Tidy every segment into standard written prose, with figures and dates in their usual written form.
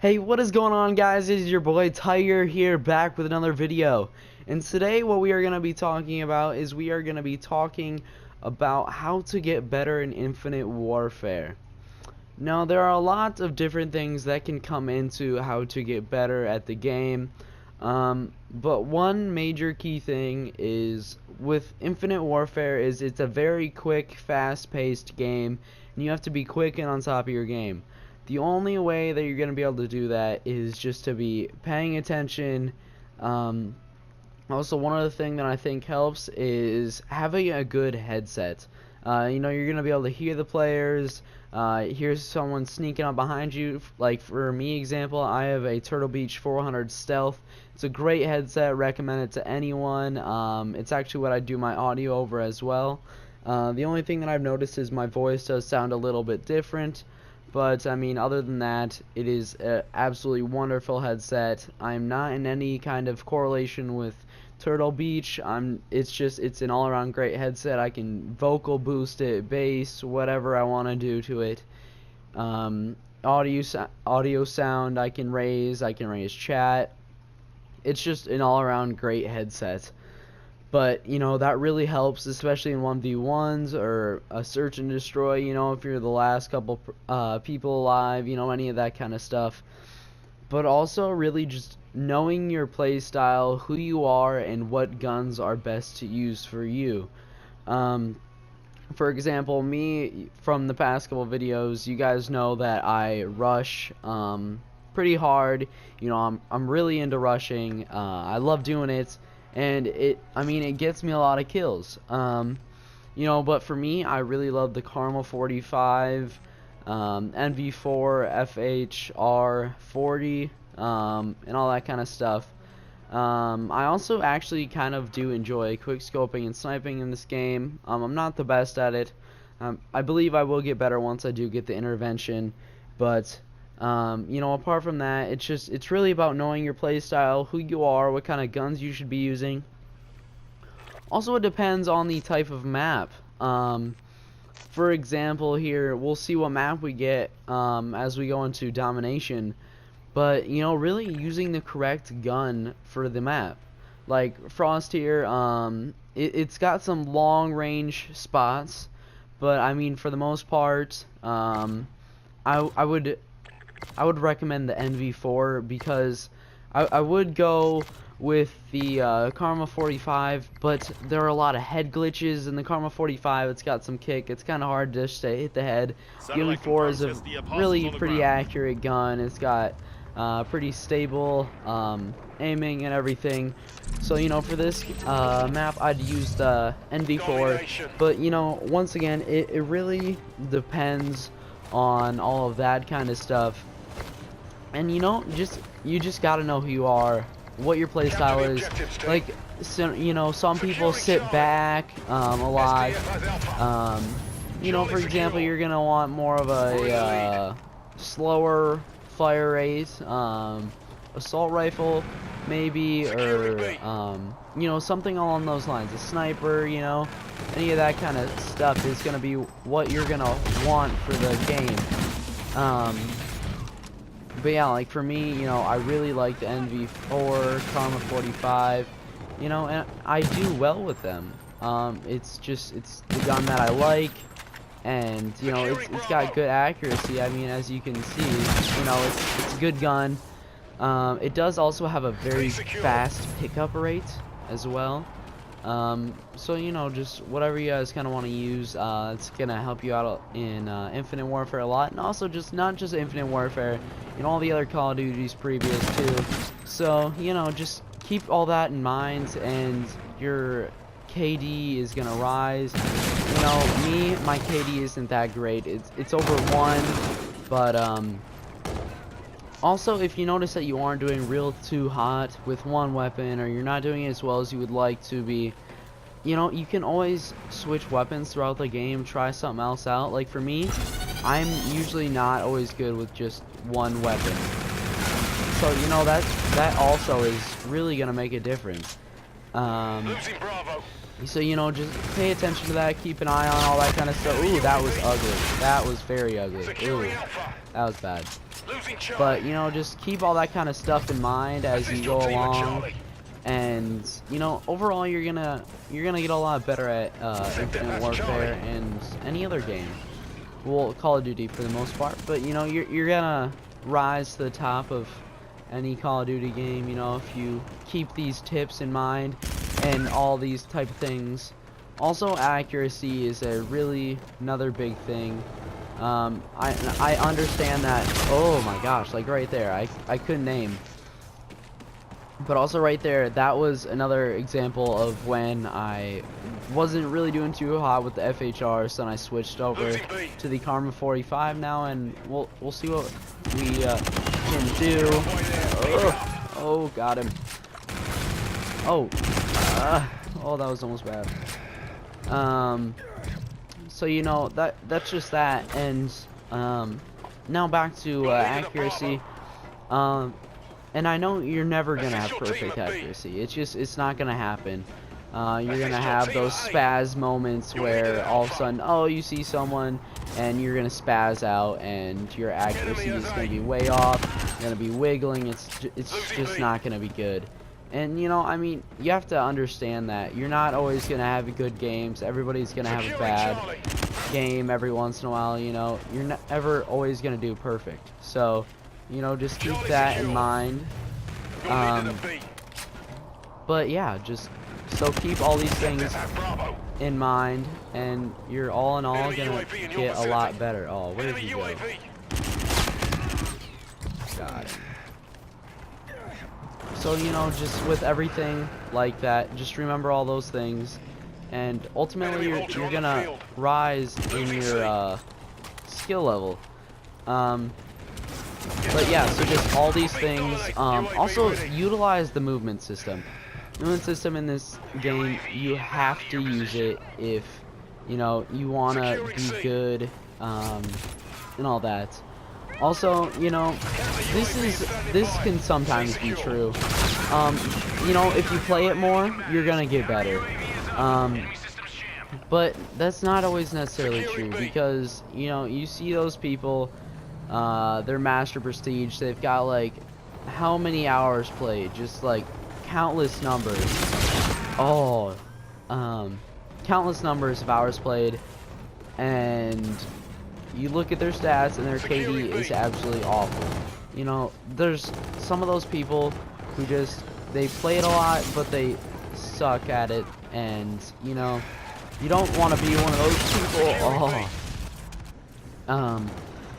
Hey, what is going on, guys? It is your boy Tiger here, back with another video. And today what we are going to be talking about is how to get better in Infinite Warfare. Now, there are a lot of different things that can come into how to get better at the game. But one major key thing is with Infinite Warfare is it's a very quick, fast-paced game, and you have to be quick and on top of your game. The only way that you're going to be able to do that is just to be paying attention. Also, one other thing that I think helps is having a good headset. You're going to be able to hear the players, hear someone sneaking up behind you. Like for me, example, I have a Turtle Beach 400 Stealth. It's a great headset, recommend it to anyone. It's actually what I do my audio over as well. The only thing that I've noticed is my voice does sound a little bit different. But, I mean, other than that, it is an absolutely wonderful headset. I'm not in any kind of correlation with Turtle Beach. It's an all-around great headset. I can vocal boost it, bass, whatever I want to do to it. Audio sound I can raise chat. It's just an all-around great headset. But, that really helps, especially in 1v1s or a search and destroy, if you're the last couple people alive, any of that kind of stuff. But also really just knowing your play style, who you are, and what guns are best to use for you. For example, me, from the past couple videos, you guys know that I rush pretty hard. I'm really into rushing. I love doing it. And it gets me a lot of kills. But for me, I really love the Karma 45, NV4, FHR 40, and all that kind of stuff. I also actually kind of do enjoy quickscoping and sniping in this game. I'm not the best at it. I believe I will get better once I do get the intervention, but apart from that, it's really about knowing your play style, who you are, what kind of guns you should be using. Also, it depends on the type of map. For example, here we'll see what map we get as we go into domination. But really using the correct gun for the map. Like Frost here, it's got some long range spots, but I mean for the most part, I would recommend the NV4 because I would go with the Karma 45, but there are a lot of head glitches in the Karma 45. It's got some kick. It's kind of hard to hit the head. The NV4 is a really pretty accurate gun. It's got pretty stable aiming and everything. So for this map, I'd use the NV4. But once again, it really depends on all of that kind of stuff. And you just gotta know who you are, what your play style is. Like, so, some people sit back a lot. For example, you're gonna want more of a slower fire rate, assault rifle maybe, or something along those lines. A sniper, any of that kind of stuff is gonna be what you're gonna want for the game. But yeah, like for me, I really like the NV4, Karma 45, and I do well with them. It's the gun that I like, and it's got good accuracy. I mean, as you can see, it's a good gun. It does also have a very fast pickup rate as well. So just whatever you guys kind of want to use, it's gonna help you out in Infinite Warfare a lot, and also not just Infinite Warfare, all the other Call of Duties previous too. So just keep all that in mind, and your KD is gonna rise. My KD isn't that great. It's over 1, but also, if you notice that you aren't doing too hot with one weapon, or you're not doing it as well as you would like to be, you can always switch weapons throughout the game, try something else out. Like for me, I'm usually not always good with just one weapon. So, that also is really going to make a difference. So, just pay attention to that, keep an eye on all that kind of stuff. Ooh, that was ugly. That was very ugly. Ooh. That was bad. But, you know, just keep all that kind of stuff in mind as you go along. And, you know, overall you're gonna get a lot better at Infinite Warfare and any other game. Well, Call of Duty for the most part. But, you know, you're gonna rise to the top of any Call of Duty game, you know, if you keep these tips in mind and all these type of things. Also, accuracy is another big thing. I understand that. Oh my gosh, like right there, I couldn't aim. But also right there, that was another example of when I wasn't really doing too hot with the FHR, so then I switched over to the Karma 45 now, and we'll see what we can do. Oh, got him. Oh, that was almost bad. So you know that's just that, and now back to accuracy. And I know you're never gonna have perfect accuracy. It's not gonna happen. You're gonna have those spaz moments where all of a sudden, oh, you see someone and you're gonna spaz out, and your accuracy is gonna be way off. You're gonna be wiggling. It's just not gonna be good. And you know, I mean, you have to understand that you're not always gonna have good games. Everybody's gonna have a bad game every once in a while. You know, you're not ever always gonna do perfect. So, you know, just keep that in mind. But yeah, so keep all these things in mind, and you're all in all gonna get a lot better. Oh, where did you go? Got it. So, you know, just with everything like that, just remember all those things, and ultimately you're gonna rise in your skill level. But yeah, so just all these things. Also, utilize the movement system. Movement system in this game, you have to use it if, you know, you want to be good, and all that. Also, you know, this can sometimes be true. You know, if you play it more, you're gonna get better. But that's not always necessarily true, because, you know, you see those people, they're Master Prestige, they've got like how many hours played, just like countless numbers. Oh, countless numbers of hours played, and you look at their stats and their KD is absolutely awful. You know, there's some of those people who they play it a lot, but they suck at it, and you know, you don't want to be one of those people. Oh.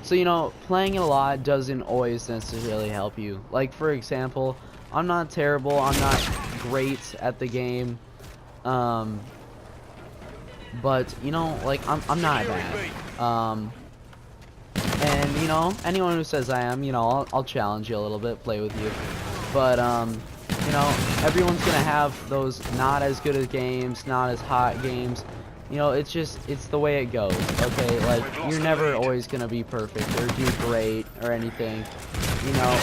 So, you know, playing it a lot doesn't always necessarily help you. Like, for example, I'm not terrible, I'm not great at the game, but, you know, like, I'm not bad. And, you know, anyone who says I am, you know, I'll challenge you a little bit, play with you. But, you know, everyone's gonna have those not as good as games, not as hot games. You know, it's the way it goes, okay? Like, you're never always gonna be perfect or do great or anything, you know.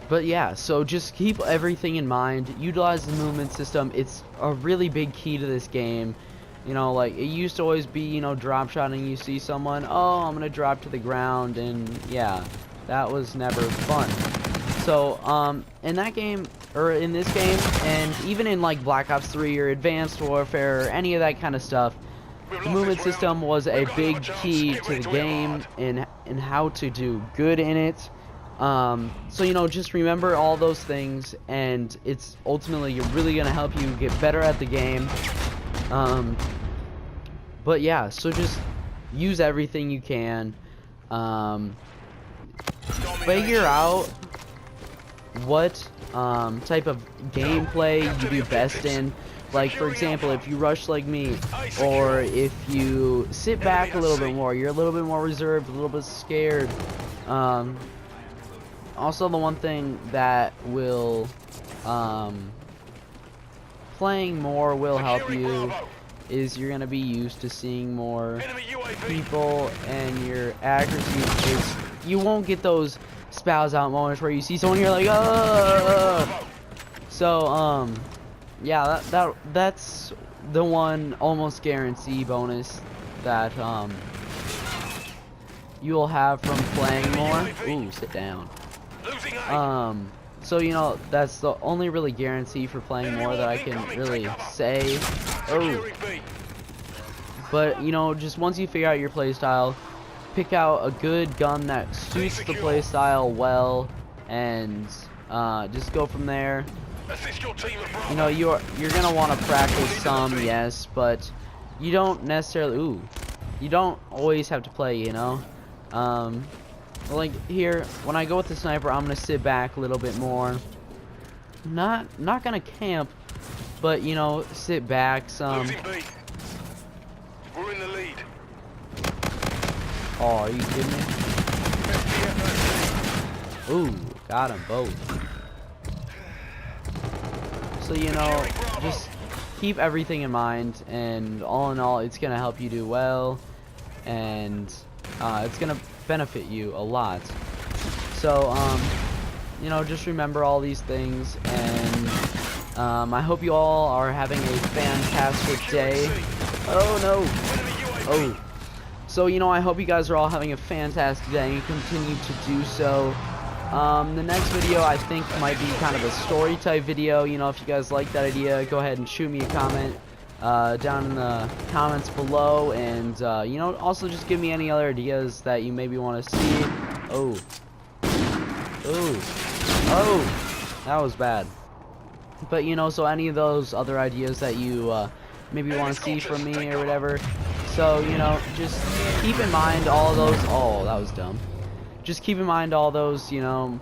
But yeah, so just keep everything in mind. Utilize the movement system. It's a really big key to this game. You know, like, it used to always be, you know, drop shotting. You see someone, oh, I'm gonna drop to the ground, and yeah, that was never fun. So, in that game, or in this game, and even in like Black Ops 3 or Advanced Warfare or any of that kind of stuff, the movement system was a big key to the game and how to do good in it. So, you know, just remember all those things, and it's ultimately really gonna help you get better at the game. But yeah, so just use everything you can. Figure out what type of gameplay you do best in. Like, for example, if you rush like me, or if you sit back a little bit more, you're a little bit more reserved, a little bit scared. Also, the one thing that will playing more will help you is you're gonna be used to seeing more people, and your accuracy is, you won't get those spouse out moments where you see someone here like, so yeah, that's the one almost guarantee bonus that you'll have from playing more. Ooh, sit down. So you know, that's the only really guarantee for playing more that I can really say. Oh. But you know, just once you figure out your playstyle, pick out a good gun that suits the playstyle well, and just go from there. You know, you're gonna want to practice some, yes, but you don't necessarily. Ooh, you don't always have to play. You know, like here, when I go with the sniper, I'm gonna sit back a little bit more. Not gonna camp, but you know, sit back some. We're in the lead. Oh, are you kidding me? Ooh, got them both. So you know, just keep everything in mind, and all in all, it's gonna help you do well, and it's gonna benefit you a lot. So you know, just remember all these things, and I hope you all are having a fantastic day. Oh no! Oh. So you know, I hope you guys are all having a fantastic day and continue to do so. The next video I think might be kind of a story type video. You know, if you guys like that idea, go ahead and shoot me a comment down in the comments below, and you know, also just give me any other ideas that you maybe want to see. Oh. Oh, that was bad. But you know, so any of those other ideas that you maybe want to see from me or whatever. So you know, just keep in mind all those. Oh, that was dumb. Just keep in mind all those. You know,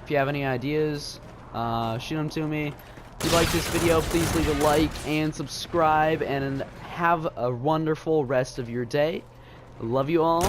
if you have any ideas, shoot them to me. If you like this video, please leave a like and subscribe, and have a wonderful rest of your day. Love you all.